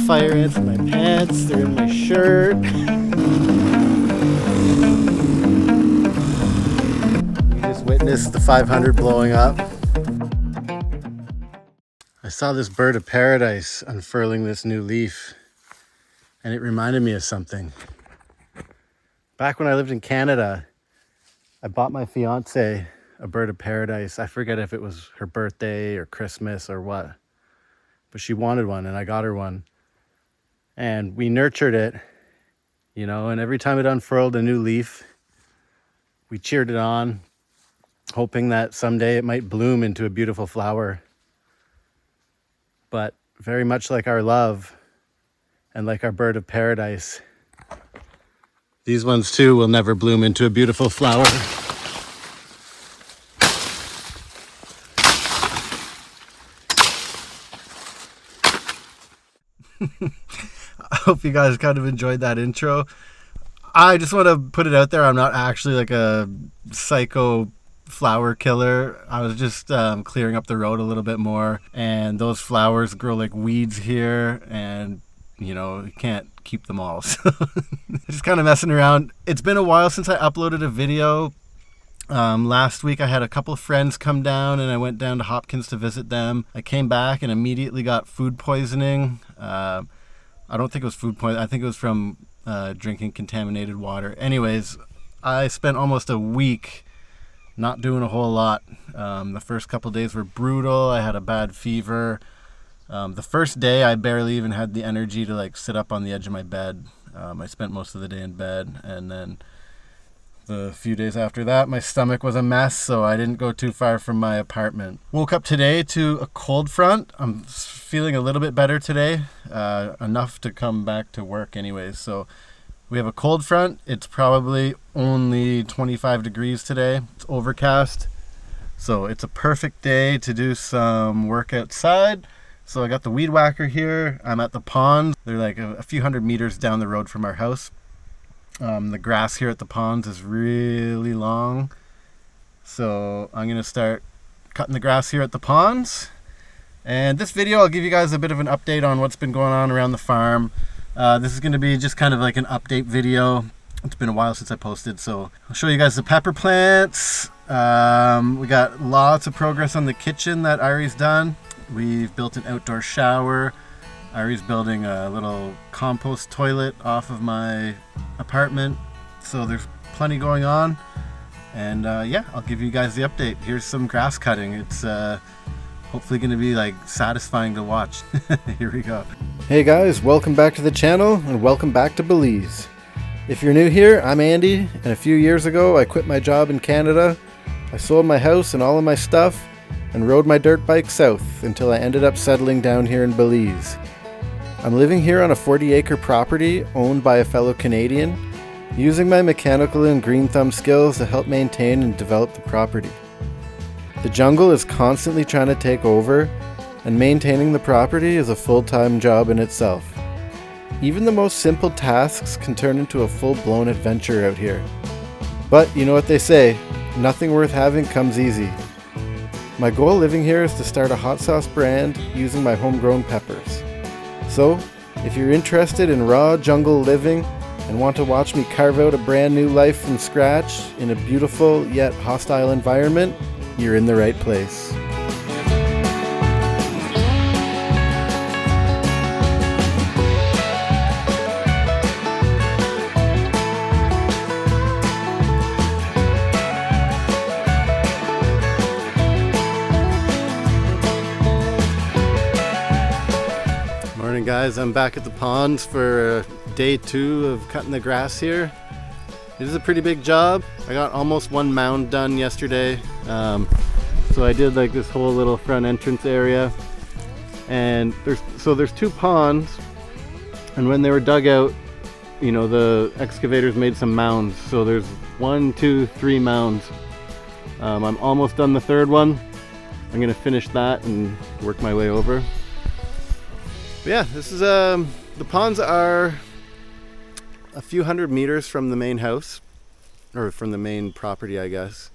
fire ants in my pants. They're in my shirt. We just witnessed the 500 blowing up. I saw this bird of paradise unfurling this new leaf, and it reminded me of something. Back when I lived in Canada, I bought my fiance a bird of paradise. I forget if it was her birthday or Christmas or what, but she wanted one and I got her one. And we nurtured it, and every time it unfurled a new leaf, we cheered it on, hoping that someday it might bloom into a beautiful flower. But very much like our love and like our bird of paradise, these ones too will never bloom into a beautiful flower. I hope you guys kind of enjoyed that intro. I just want to put it out there, I'm not actually like a psycho flower killer. I was just clearing up the road a little bit more, and those flowers grow like weeds here, and you can't keep them all. So just kind of messing around. It's been a while since I uploaded a video. Last week I had a couple of friends come down and I went down to Hopkins to visit them. I came back and immediately got food poisoning. I don't think it was food poisoning. I think it was from drinking contaminated water. Anyways, I spent almost a week not doing a whole lot. The first couple days were brutal. I had a bad fever. The first day I barely even had the energy to sit up on the edge of my bed. I spent most of the day in bed, and then the few days after that, my stomach was a mess, so I didn't go too far from my apartment. Woke up today to a cold front. I'm feeling a little bit better today, enough to come back to work anyways. So we have a cold front. It's probably only 25 degrees today. It's overcast, so it's a perfect day to do some work outside. So I got the weed whacker here. I'm at the ponds. They're like a few hundred meters down the road from our house. The grass here at the ponds is really long, so I'm going to start cutting the grass here at the ponds. And this video, I'll give you guys a bit of an update on what's been going on around the farm. This is going to be just kind of like an update video. It's been a while since I posted, so I'll show you guys the pepper plants. We got lots of progress on the kitchen that Ari's done. We've built an outdoor shower. Ari's building a little compost toilet off of my apartment. So there's plenty going on. And yeah, I'll give you guys the update. Here's some grass cutting. It's hopefully going to be satisfying to watch. Here we go. Hey guys, welcome back to the channel and welcome back to Belize. If you're new here, I'm Andy, and a few years ago I quit my job in Canada. I sold my house and all of my stuff and rode my dirt bike south until I ended up settling down here in Belize. I'm living here on a 40-acre property owned by a fellow Canadian, using my mechanical and green thumb skills to help maintain and develop the property. The jungle is constantly trying to take over, and maintaining the property is a full-time job in itself. Even the most simple tasks can turn into a full-blown adventure out here. But you know what they say, nothing worth having comes easy. My goal living here is to start a hot sauce brand using my homegrown peppers. So, if you're interested in raw jungle living and want to watch me carve out a brand new life from scratch in a beautiful yet hostile environment, you're in the right place. Guys, I'm back at the ponds for day 2 of cutting the grass here. It is a pretty big job. I got almost one mound done yesterday. So I did this whole little front entrance area, and there's 2 ponds, and when they were dug out, the excavators made some mounds. So there's 1, 2, 3 mounds. I'm almost done the 3rd one. I'm gonna finish that and work my way over. But yeah, this is the ponds are a few hundred meters from the main house, or from the main property, I guess.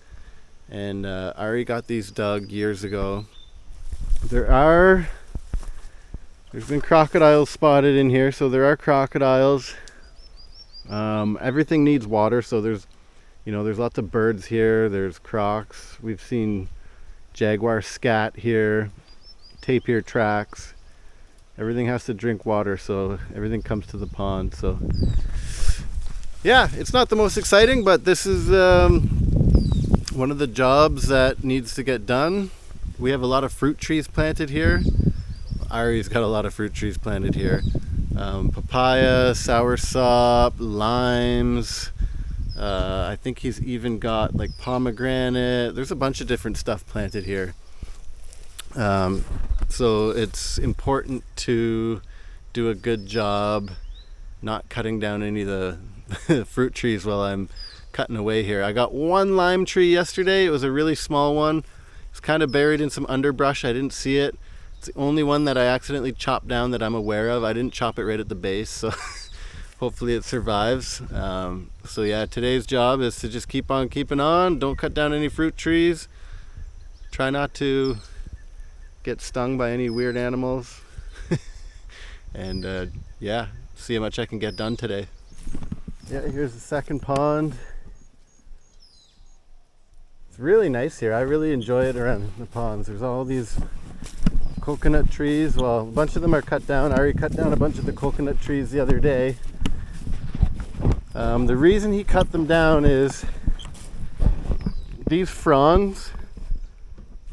And Ari got these dug years ago. There are There's been crocodiles spotted in here, so there are crocodiles. Everything needs water, so there's lots of birds here. There's crocs. We've seen jaguar scat here, tapir tracks. Everything has to drink water, so everything comes to the pond. So yeah, it's not the most exciting, but this is one of the jobs that needs to get done. We have a lot of fruit trees planted here. Ari's got a lot of fruit trees planted here. Papaya, soursop, limes. I think he's even got like pomegranate. There's a bunch of different stuff planted here. So it's important to do a good job not cutting down any of the fruit trees while I'm cutting away here. I got one lime tree yesterday. It was a really small one. It's kind of buried in some underbrush. I didn't see it. It's the only one that I accidentally chopped down that I'm aware of. I didn't chop it right at the base, so hopefully it survives. So yeah, today's job is to just keep on keeping on. Don't cut down any fruit trees. Try not to get stung by any weird animals. And yeah, see how much I can get done today. Yeah, here's the second pond. It's really nice here. I really enjoy it around the ponds. There's all these coconut trees. Well, a bunch of them are cut down. I already cut down a bunch of the coconut trees the other day. The reason he cut them down is these fronds,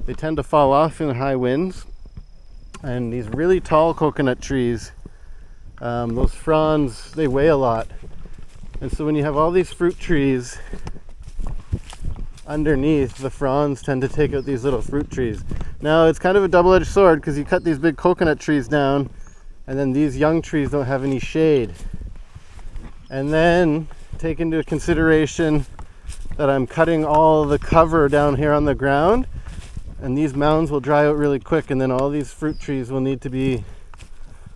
they tend to fall off in high winds. And these really tall coconut trees, those fronds, they weigh a lot. And so when you have all these fruit trees underneath, the fronds tend to take out these little fruit trees. Now it's kind of a double-edged sword because you cut these big coconut trees down and then these young trees don't have any shade. And then take into consideration that I'm cutting all the cover down here on the ground, and these mounds will dry out really quick, and then all these fruit trees will need to be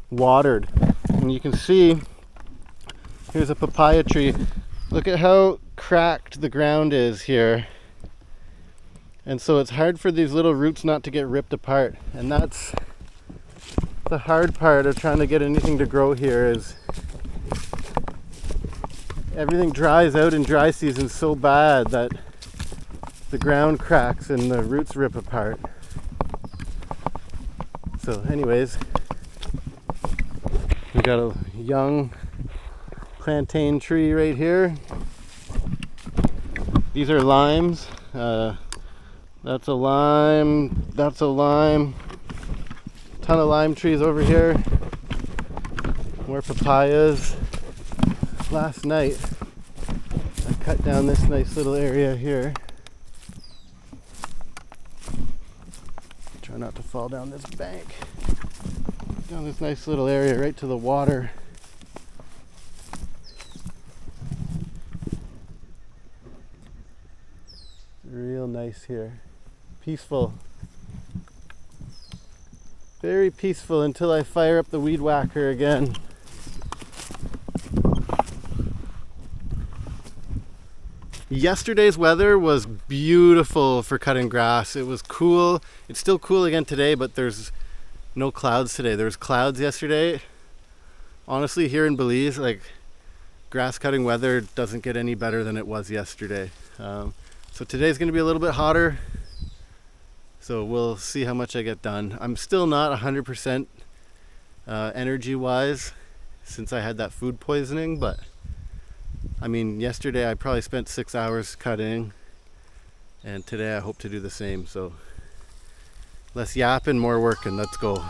watered. And you can see here's a papaya tree. Look at how cracked the ground is here. And so it's hard for these little roots not to get ripped apart. And that's the hard part of trying to get anything to grow here, is everything dries out in dry season so bad that the ground cracks and the roots rip apart. So anyways, we got a young plantain tree right here. These are limes. That's a lime. That's a lime. Ton of lime trees over here. More papayas. Last night I cut down this nice little area here. Try not to fall down this bank. Down this nice little area right to the water. Real nice here. Peaceful. Very peaceful until I fire up the weed whacker again. Yesterday's weather was beautiful for cutting grass. It was cool. It's still cool again today, but there's no clouds today. There was clouds yesterday. Honestly, here in Belize, like, grass cutting weather doesn't get any better than it was yesterday. So today's going to be a little bit hotter. So we'll see how much I get done. I'm still not 100% energy-wise since I had that food poisoning, but I mean, yesterday I probably spent 6 hours cutting, and today I hope to do the same. So less yapping, more working. Let's go.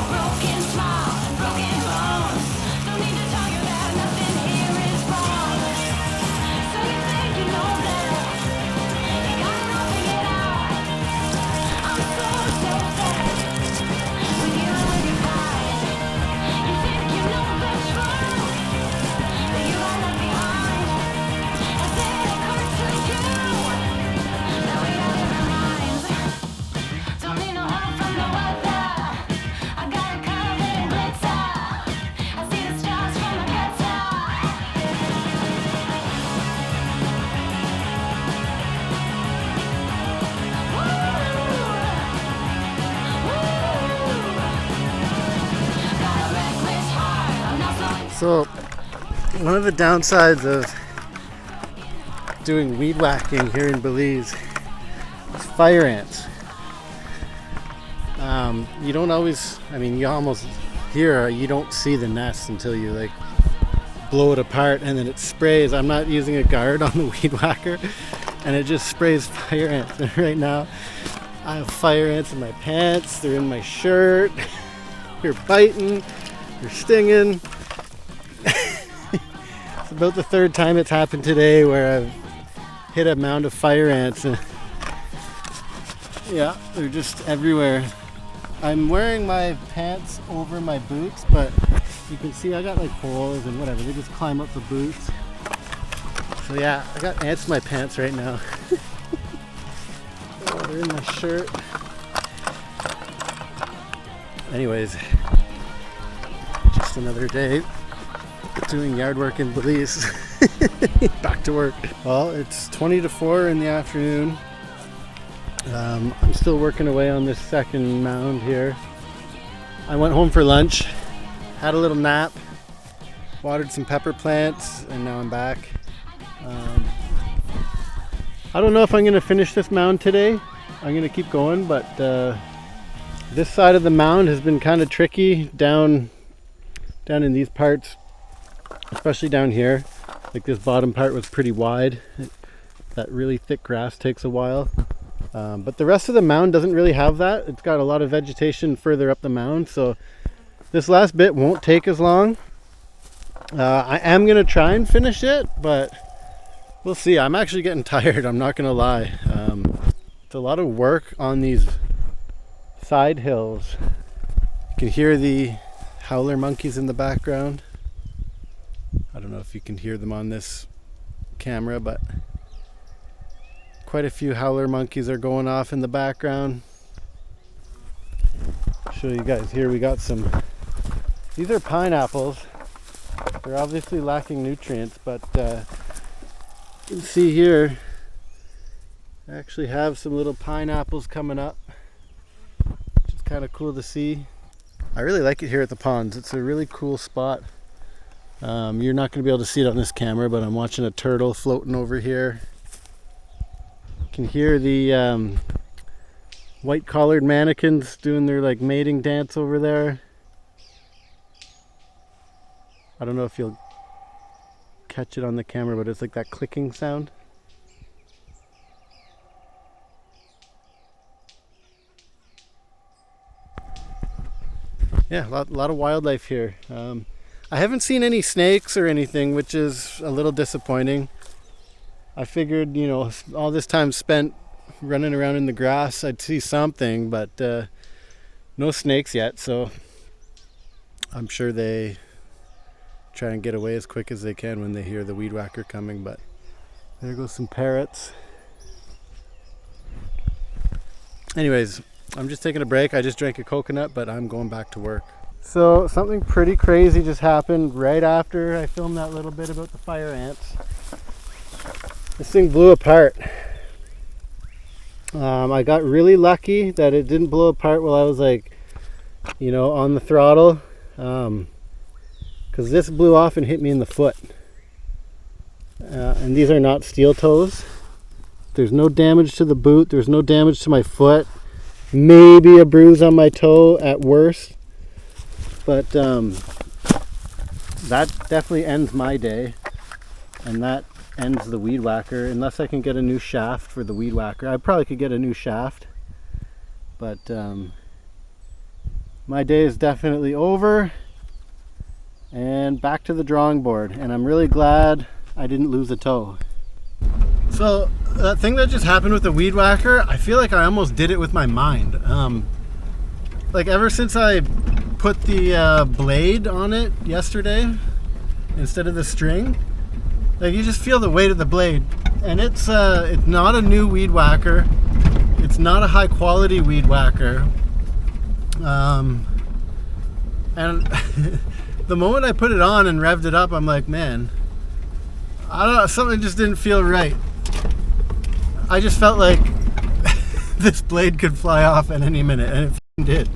Broken smile, broken bones. Don't need to tell you that. One of the downsides of doing weed whacking here in Belize is fire ants. You don't always, I mean, you almost here, you don't see the nest until you like blow it apart and then it sprays. I'm not using a guard on the weed whacker and it just sprays fire ants. And right now I have fire ants in my pants, they're in my shirt, they're biting, they're stinging. It's about the third time it's happened today where I've hit a mound of fire ants. And yeah, they're just everywhere. I'm wearing my pants over my boots, but you can see I got like holes and whatever. They just climb up the boots. So yeah, I got ants in my pants right now. Oh, they're in my shirt. Anyways, just another day doing yard work in Belize. Back to work. Well, it's 20 to 4 in the afternoon. I'm still working away on this second mound here. I went home for lunch, had a little nap, watered some pepper plants, and now I'm back. I don't know if I'm going to finish this mound today. I'm going to keep going, but this side of the mound has been kind of tricky down in these parts, especially down here. Like this bottom part was pretty wide. That really thick grass takes a while. But the rest of the mound doesn't really have that. It's got a lot of vegetation further up the mound, so this last bit won't take as long. I am going to try and finish it, but we'll see. I'm actually getting tired, I'm not going to lie. It's a lot of work on these side hills. You can hear the howler monkeys in the background. I don't know if you can hear them on this camera, but quite a few howler monkeys are going off in the background. I'll show you guys here. We got some, these are pineapples. They're obviously lacking nutrients, but you can see here I actually have some little pineapples coming up, which is kind of cool to see. I really like it here at the ponds. It's a really cool spot. You're not going to be able to see it on this camera, but I'm watching a turtle floating over here. You can hear the white collared mannequins doing their like mating dance over there. I don't know if you'll catch it on the camera, but it's like that clicking sound. Yeah, a lot of wildlife here. I haven't seen any snakes or anything, which is a little disappointing. I figured, you know, all this time spent running around in the grass, I'd see something, but no snakes yet, so I'm sure they try and get away as quick as they can when they hear the weed whacker coming. But there goes some parrots. Anyways, I'm just taking a break. I just drank a coconut, but I'm going back to work. So something pretty crazy just happened right after I filmed that little bit about the fire ants. This thing blew apart. I got really lucky that it didn't blow apart while I was like, you know, on the throttle. Because this blew off and hit me in the foot. And these are not steel toes. There's no damage to the boot. There's no damage to my foot. Maybe a bruise on my toe at worst. But that definitely ends my day. And that ends the weed whacker. Unless I can get a new shaft for the weed whacker. I probably could get a new shaft. But my day is definitely over. And back to the drawing board. And I'm really glad I didn't lose a toe. So that thing that just happened with the weed whacker, I feel like I almost did it with my mind. Like ever since I put the blade on it yesterday instead of the string, like you just feel the weight of the blade. And it's not a new weed whacker. It's not a high quality weed whacker. And the moment I put it on and revved it up, I'm like, man, I don't know, something just didn't feel right. I just felt like this blade could fly off at any minute, and it did.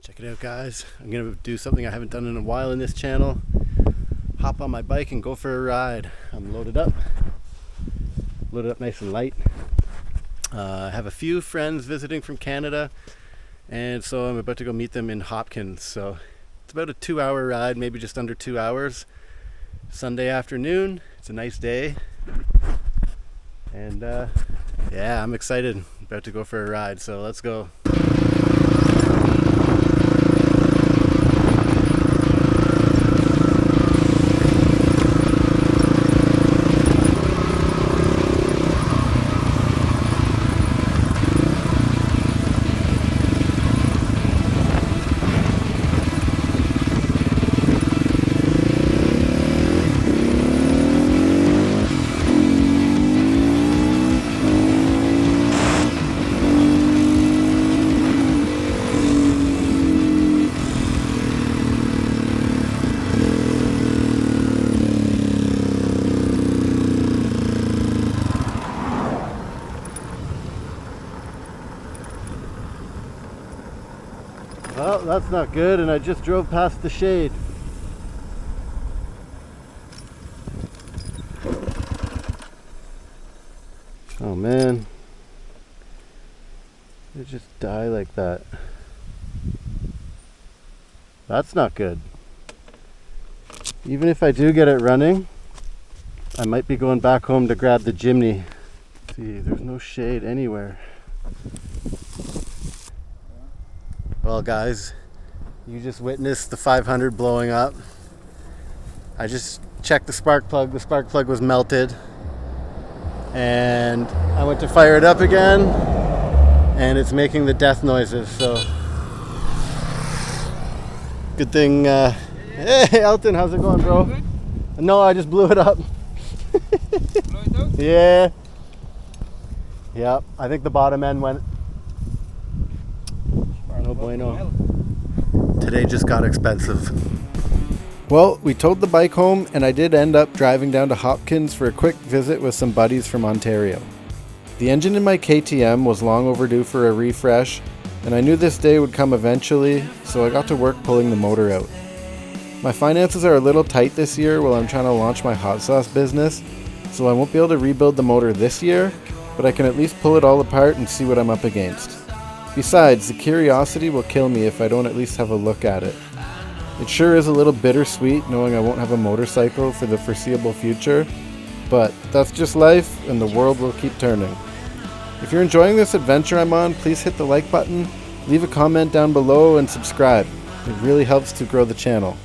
Check it out, guys. I'm gonna do something I haven't done in a while in this channel. hop on my bike and go for a ride. I'm loaded up nice and light. I have a few friends visiting from Canada, and so I'm about to go meet them in Hopkins. So it's about a 2-hour ride, maybe just under 2 hours. Sunday afternoon. It's a nice day, and yeah, I'm excited. About to go for a ride, so let's go. Well, that's not good, and I just drove past the shade. Oh man, they just die like that. That's not good. Even if I do get it running, I might be going back home to grab the Jimny. See, there's no shade anywhere. Well guys, you just witnessed the 500 blowing up. I just checked the spark plug. The spark plug was melted. And I went to fire it up again, and it's making the death noises, so. Good thing, hey Elton, how's it going, bro? Good? No, I just blew it up. Blow it out? Yeah. Yep, I think the bottom end went. No bueno. Today just got expensive. Well, we towed the bike home, and I did end up driving down to Hopkins for a quick visit with some buddies from Ontario. The engine in my KTM was long overdue for a refresh, and I knew this day would come eventually, so I got to work pulling the motor out. My finances are a little tight this year while I'm trying to launch my hot sauce business, so I won't be able to rebuild the motor this year, but I can at least pull it all apart and see what I'm up against. Besides, the curiosity will kill me if I don't at least have a look at it. It sure is a little bittersweet knowing I won't have a motorcycle for the foreseeable future, but that's just life and the world will keep turning. If you're enjoying this adventure I'm on, please hit the like button, leave a comment down below, and subscribe. It really helps to grow the channel.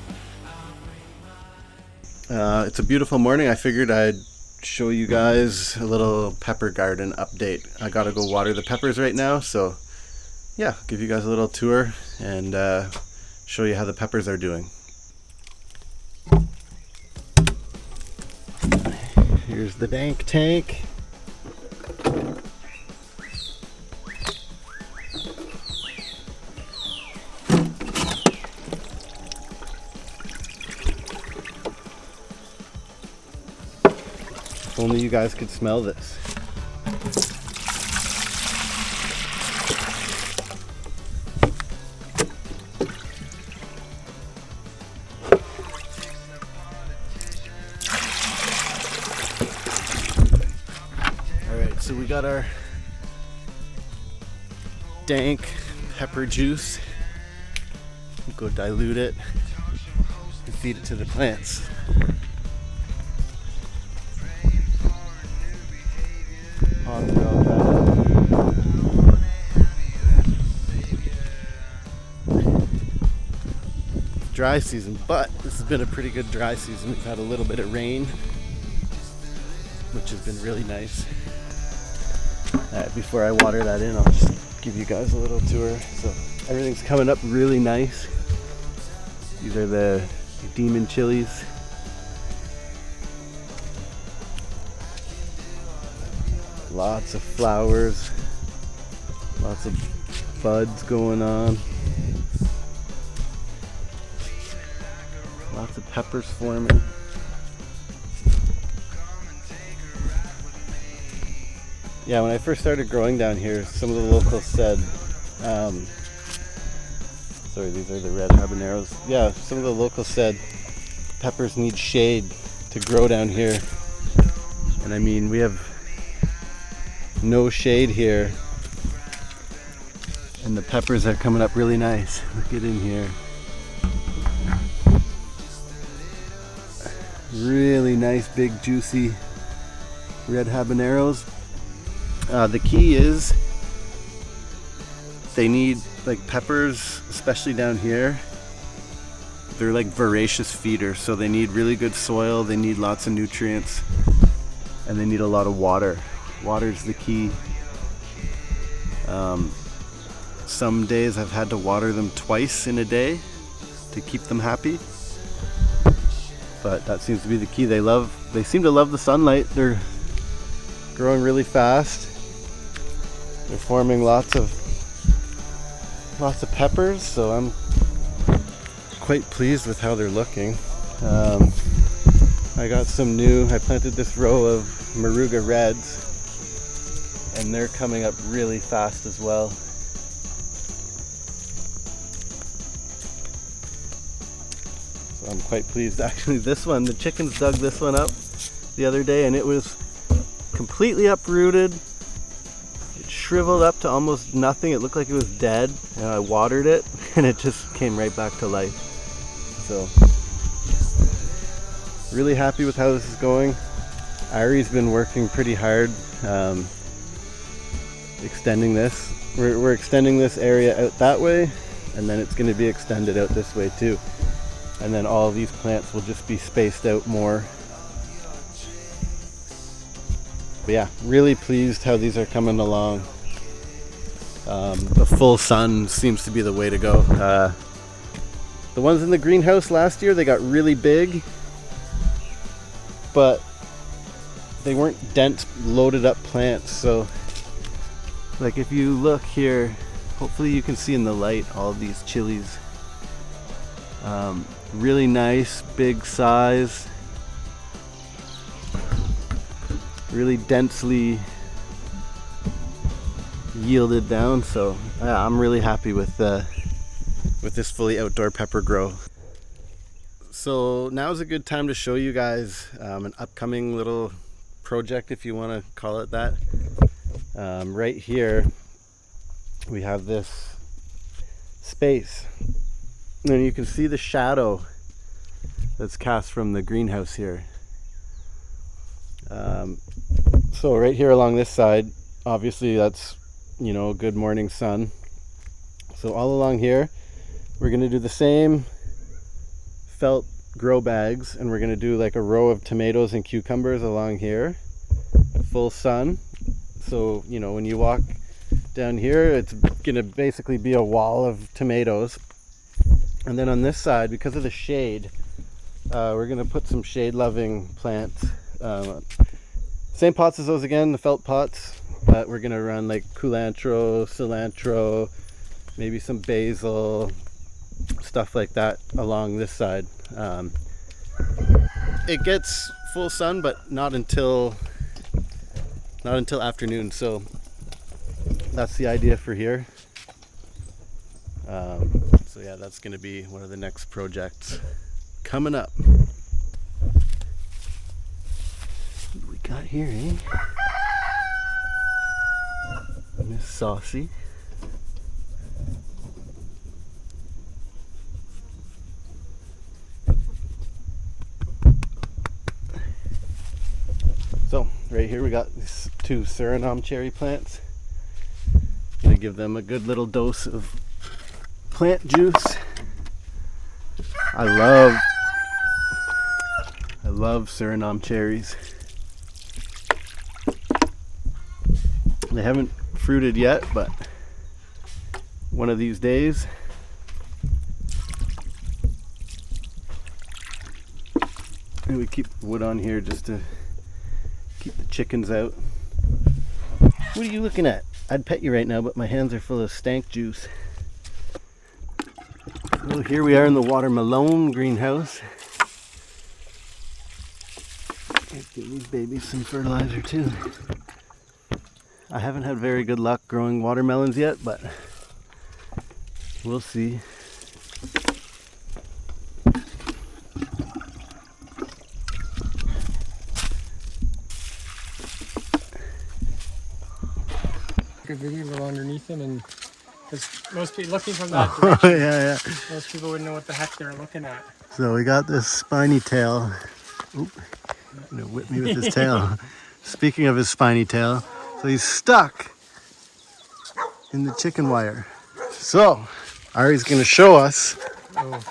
It's a beautiful morning. I figured I'd show you guys a little pepper garden update. I gotta go water the peppers right now, so yeah, give you guys a little tour and show you how the peppers are doing. Here's the dank tank. If only you guys could smell this. So we got our dank pepper juice. We'll go dilute it and feed it to the plants. Dry season, but this has been a pretty good dry season. We've had a little bit of rain, which has been really nice. Before I water that in, I'll just give you guys a little tour. So everything's coming up really nice. These are the demon chilies. Lots of flowers, lots of buds going on, lots of peppers forming. Yeah, when I first started growing down here, some of the locals said, sorry, these are the red habaneros. Yeah, some of the locals said peppers need shade to grow down here. And I mean, we have no shade here. And the peppers are coming up really nice. Look at in here. Really nice, big, juicy red habaneros. The key is they need, like, peppers, especially down here. They're like voracious feeders, so they need really good soil, they need lots of nutrients, and they need a lot of water. Water's the key. Some days I've had to water them twice in a day to keep them happy, but that seems to be the key. They seem to love the sunlight. They're growing really fast. They're forming lots of peppers, so I'm quite pleased with how they're looking. I got I planted this row of Moruga Reds, and they're coming up really fast as well. So I'm quite pleased. Actually, this one, the chickens dug this one up the other day, and it was completely uprooted. It shriveled up to almost nothing. It looked like it was dead, and I watered it, and it just came right back to life. So, really happy with how this is going. Ari's been working pretty hard extending this. We're extending this area out that way, and then it's going to be extended out this way too. And then all of these plants will just be spaced out more. But yeah, really pleased how these are coming along. The full sun seems to be the way to go. The ones in the greenhouse last year, they got really big, but they weren't dense, loaded up plants. So, like, if you look here, hopefully you can see in the light all of these chilies. Really nice, big size, really densely yielded down. So yeah, I'm really happy with this fully outdoor pepper grow. So now's a good time to show you guys an upcoming little project, if you want to call it that. Right here we have this space, and you can see the shadow that's cast from the greenhouse here. So right here along this side, obviously that's, you know, good morning sun. So all along here we're going to do the same felt grow bags, and we're going to do like a row of tomatoes and cucumbers along here, full sun. So, you know, when you walk down here, it's going to basically be a wall of tomatoes. And then on this side, because of the shade, we're going to put some shade loving plants. Same pots as those again, the felt pots, but we're going to run like culantro, cilantro, maybe some basil, stuff like that along this side. It gets full sun, but not until afternoon. So that's the idea for here. So yeah, that's going to be one of the next projects coming up. What do we got here, eh? Miss Saucy. So right here we got these two Suriname cherry plants. Gonna give them a good little dose of plant juice. I love Suriname cherries. They haven't fruited yet, but one of these days. And we keep wood on here just to keep the chickens out. What are you looking at? I'd pet you right now, but my hands are full of stank juice. So here we are in the watermelon greenhouse. Let's give these babies some fertilizer too. I haven't had very good luck growing watermelons yet, but we'll see. Good video a little underneath him, and because most people looking from that direction, yeah. most people wouldn't know what the heck they're looking at. So we got this spiny tail. Oop, gonna whip me with his tail. Speaking of his spiny tail, so he's stuck in the chicken wire. So Ari's gonna show us. Oh,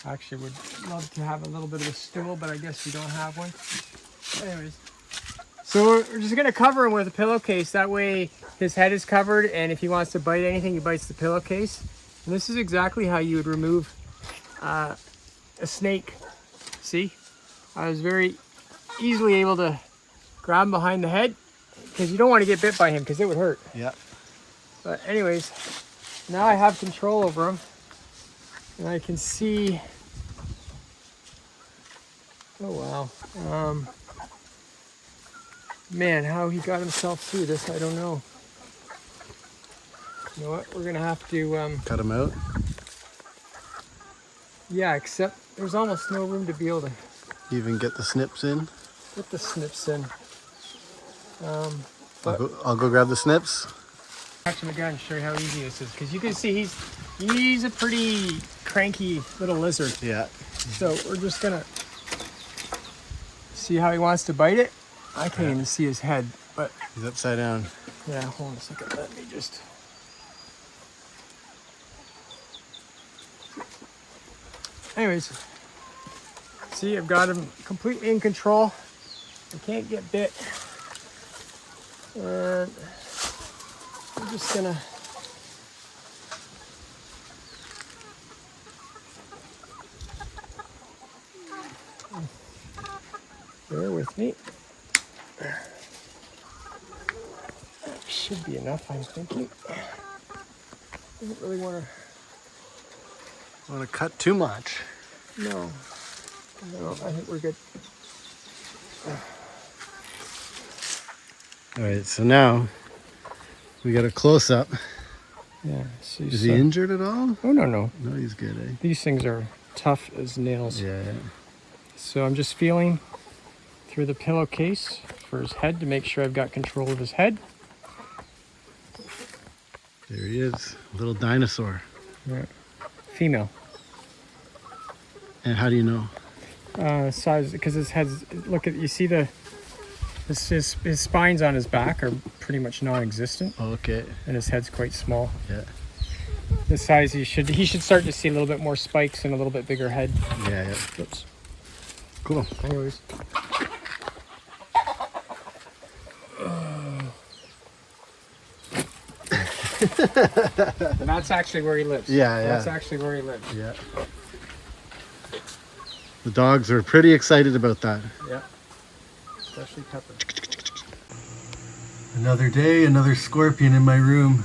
actually would love to have a little bit of a stool, but I guess we don't have one. Anyways, so we're just gonna cover him with a pillowcase. That way his head is covered, and if he wants to bite anything, he bites the pillowcase. And this is exactly how you would remove a snake. See, I was very easily able to grab him behind the head, because you don't want to get bit by him because it would hurt. Yeah. But anyways, now I have control over him, and I can see. Oh wow. Man, how he got himself through this, I don't know. You know what? We're gonna have to Cut him out. Yeah, except there's almost no room to be able to Even get the snips in. get the snips in. I'll go grab the snips. Catch him again and show you how easy this is, because you can see he's a pretty cranky little lizard. Yeah. So we're just gonna see how he wants to bite it. I can't even see his head, but He's upside down. yeah, hold on a second. Let me just. Anyways, see, I've got him completely in control. I can't get bit. And I'm just gonna. Bear with me. That should be enough, I'm thinking. I don't really want to. Want to cut too much. No, I think we're good. All right, so now we got a close up. Yeah. See, Is he injured at all? Oh no. No, he's good, eh? These things are tough as nails. Yeah. So I'm just feeling through the pillowcase for his head to make sure I've got control of his head. There he is, little dinosaur. Yeah. Female. And how do you know? Size, because his head's, look at, you see his spines on his back are pretty much non-existent. Oh, okay. And his head's quite small. Yeah. The size he should start to see a little bit more spikes and a little bit bigger head. Yeah. Oops. Cool. Anyways. And that's actually where he lives. Yeah. That's actually where he lives. Yeah. The dogs are pretty excited about that. Yeah. Especially Pepper. Another day, another scorpion in my room.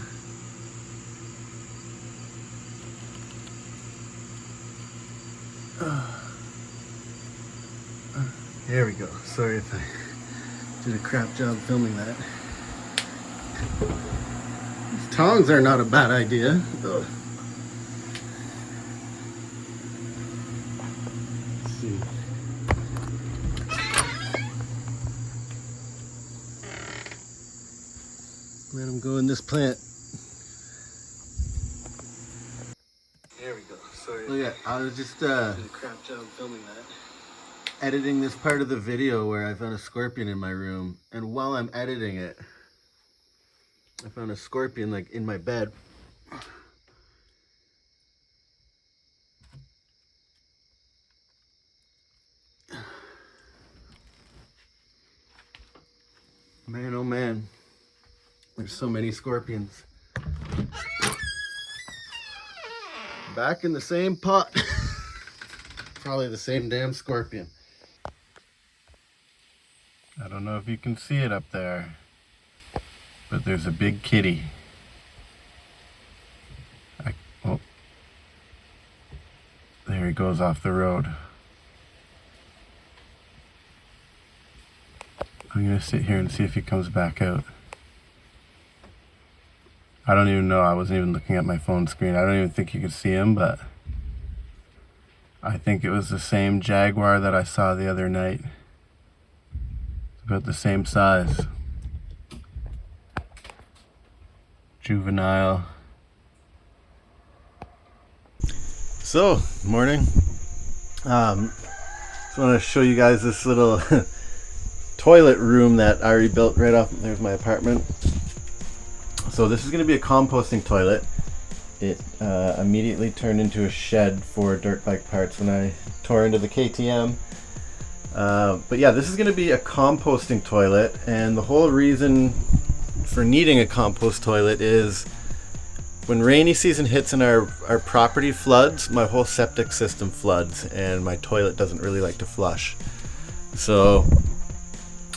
There we go. Sorry if I did a crap job filming that. These tongs are not a bad idea. Ugh. Let's see. Let him go in this plant. There we go. Sorry. Oh yeah, I was just did a crap job filming that. Editing this part of the video where I found a scorpion in my room, and while I'm editing it, I found a scorpion like in my bed. Man, oh man, there's so many scorpions. Back in the same pot. Probably the same damn scorpion. I don't know if you can see it up there, but there's a big kitty. Oh, there he goes off the road. I'm gonna sit here and see if he comes back out. I don't even know, I wasn't even looking at my phone screen. I don't even think you could see him, but I think it was the same jaguar that I saw the other night. It's about the same size. juvenile. So, morning. Just want to show you guys this little toilet room that Ari built right off. There's my apartment. So this is going to be a composting toilet. It immediately turned into a shed for dirt bike parts when I tore into the KTM. But yeah, this is going to be a composting toilet, and the whole reason for needing a compost toilet is when rainy season hits and our property floods, my whole septic system floods and my toilet doesn't really like to flush. So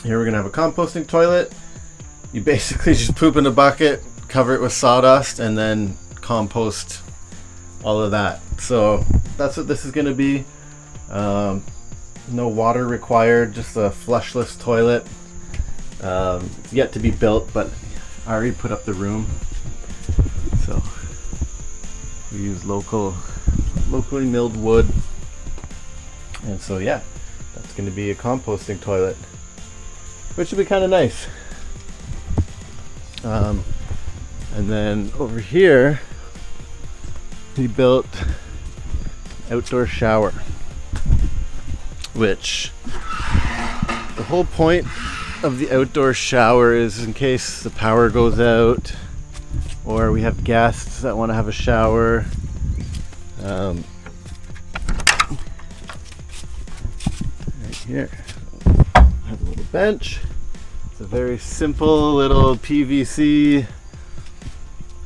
here we're gonna have a composting toilet. You basically just poop in a bucket, cover it with sawdust, and then compost all of that. So that's what this is gonna be. No water required, just a flushless toilet. It's yet to be built, but I already put up the room. So we use locally milled wood, and so yeah, that's going to be a composting toilet, which would be kind of nice. And then over here, he built outdoor shower, which the whole point of the outdoor shower is in case the power goes out, or we have guests that want to have a shower. Right here, I have a little bench. It's a very simple little PVC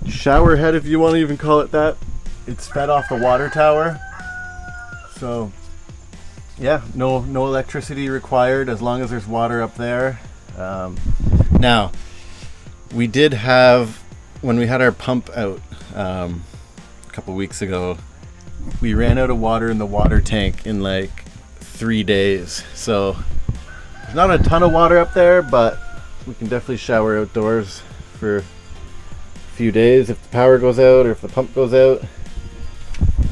shower head, if you want to even call it that. It's fed off the water tower. So yeah, no electricity required as long as there's water up there. Now, we did have, when we had our pump out a couple weeks ago, we ran out of water in the water tank in like 3 days. So there's not a ton of water up there, but we can definitely shower outdoors for a few days if the power goes out or if the pump goes out.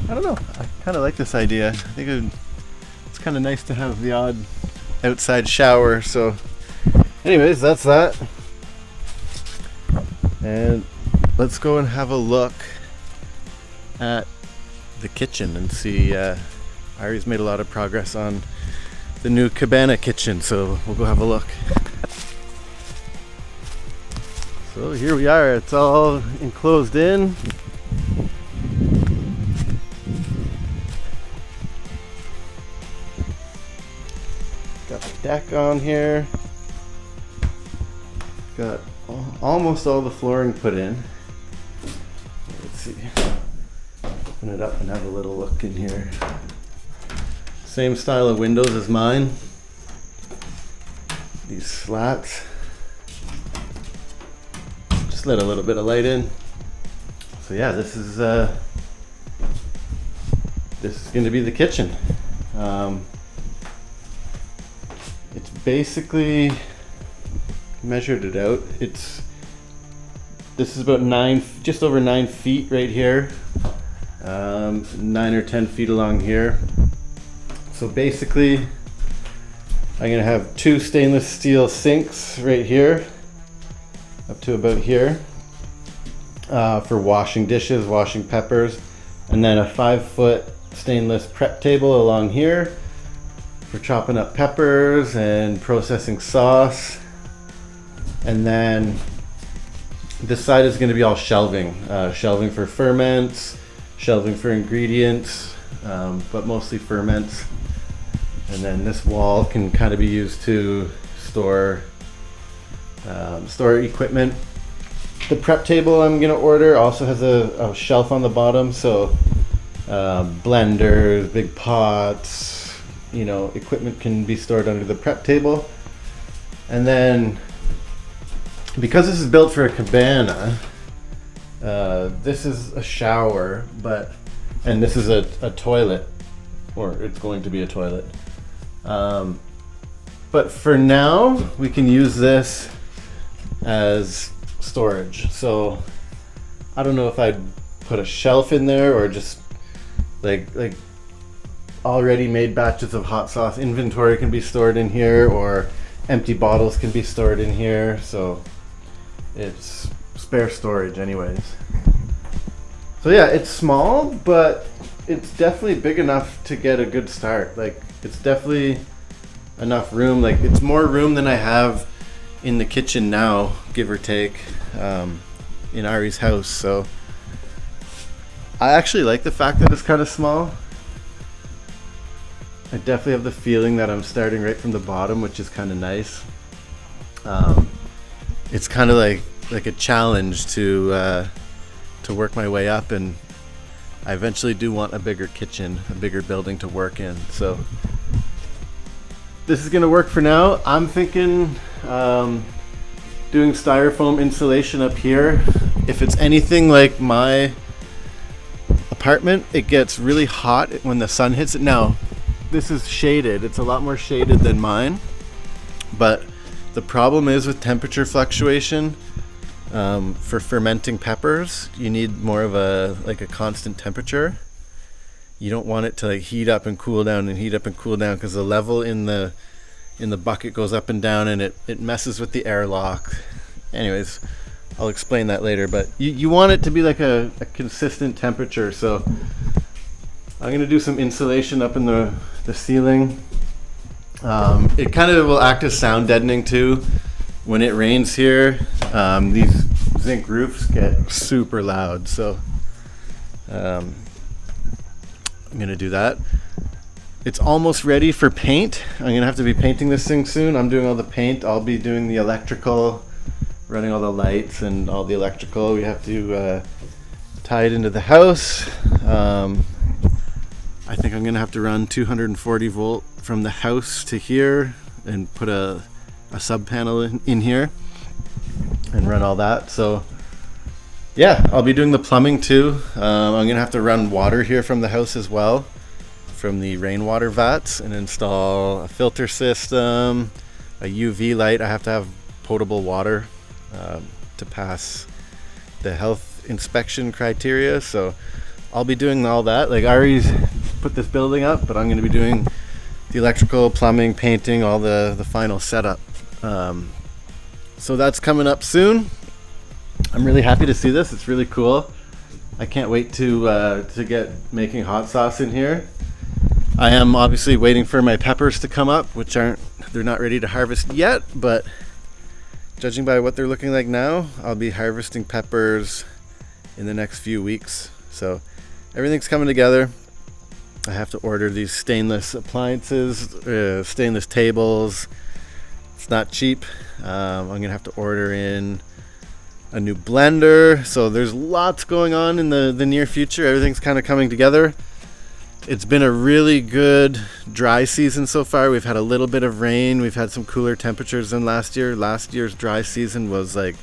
I don't know. I kind of like this idea. I think it's kind of nice to have the odd outside shower. So anyways, that's that. And let's go and have a look at the kitchen and see. Ari's made a lot of progress on the new cabana kitchen, so we'll go have a look. So here we are. It's all enclosed in. Got the deck on here. Got almost all the flooring put in. Let's see. Open it up and have a little look in here. Same style of windows as mine. These slats. Just let a little bit of light in. So yeah, this is going to be the kitchen. It's basically, measured it out. This is about just over 9 feet right here. 9 or 10 feet along here. So basically, I'm gonna have 2 stainless steel sinks right here, up to about here, for washing dishes, washing peppers, and then a 5-foot stainless prep table along here for chopping up peppers and processing sauce. And then this side is going to be all shelving, shelving for ferments, shelving for ingredients, but mostly ferments. And then this wall can kind of be used to store equipment. The prep table I'm going to order also has a shelf on the bottom, so blenders, big pots, equipment can be stored under the prep table. And then, because this is built for a cabana, this is a shower, and this is a toilet, or it's going to be a toilet. But for now, we can use this as storage. So I don't know if I'd put a shelf in there or just like already made batches of hot sauce inventory can be stored in here, or empty bottles can be stored in here. So it's spare storage anyways. So yeah, it's small, but it's definitely big enough to get a good start. Like, it's definitely enough room. Like, it's more room than I have in the kitchen now, give or take, in Ari's house. So I actually like the fact that it's kind of small. I definitely have the feeling that I'm starting right from the bottom, which is kind of nice. It's kind of like a challenge to work my way up, and I eventually do want a bigger kitchen, a bigger building to work in. So this is gonna work for now. I'm thinking doing styrofoam insulation up here. If it's anything like my apartment, it gets really hot when the sun hits it. Now, this is shaded. It's a lot more shaded than mine, but the problem is with temperature fluctuation. For fermenting peppers, you need more of a constant temperature. You don't want it to like heat up and cool down and heat up and cool down, because the level in the bucket goes up and down, and it messes with the airlock. Anyways, I'll explain that later, but you want it to be like a consistent temperature. So I'm gonna do some insulation up in the ceiling. It kind of will act as sound deadening too. When it rains here, these zinc roofs get super loud, so I'm gonna do that. It's almost ready for paint. I'm gonna have to be painting this thing soon. I'm doing all the paint. I'll be doing the electrical, running all the lights and all the electrical. We have to tie it into the house. I think I'm gonna have to run 240 volt from the house to here and put a sub panel in here and run all that. So yeah, I'll be doing the plumbing too. I'm gonna have to run water here from the house as well, from the rainwater vats, and install a filter system, a UV light. I have to have potable water to pass the health inspection criteria. So I'll be doing all that. Like, Ari's put this building up, but I'm gonna be doing the electrical, plumbing, painting, all the final setup. So that's coming up soon. I'm really happy to see this. It's really cool. I can't wait to get making hot sauce in here. I am obviously waiting for my peppers to come up, which they're not ready to harvest yet, but judging by what they're looking like now, I'll be harvesting peppers in the next few weeks. So everything's coming together. I have to order these stainless appliances, stainless tables. It's not cheap. I'm gonna have to order in a new blender. So there's lots going on in the near future. Everything's kind of coming together. It's been a really good dry season so far. We've had a little bit of rain. We've had some cooler temperatures than last year. Last year's dry season was like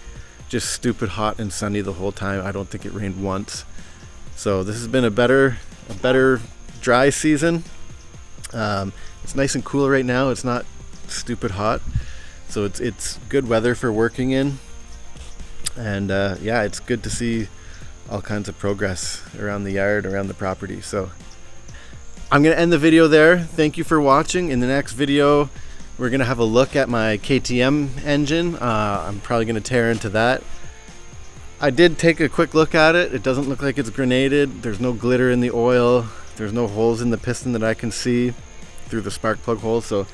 just stupid hot and sunny the whole time. I don't think it rained once. So this has been a better dry season. It's nice and cool right now. It's not stupid hot. So it's good weather for working in. And yeah, it's good to see all kinds of progress around the yard, around the property. So I'm going to end the video there. Thank you for watching. In the next video, we're going to have a look at my KTM engine. I'm probably going to tear into that. I did take a quick look at it. It doesn't look like it's grenaded. There's no glitter in the oil. There's no holes in the piston that I can see through the spark plug hole. So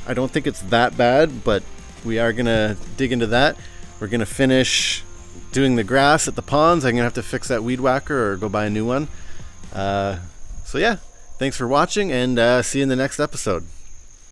I don't think it's that bad, but we are going to dig into that. We're going to finish doing the grass at the ponds. I'm going to have to fix that weed whacker or go buy a new one. So yeah, thanks for watching, and see you in the next episode.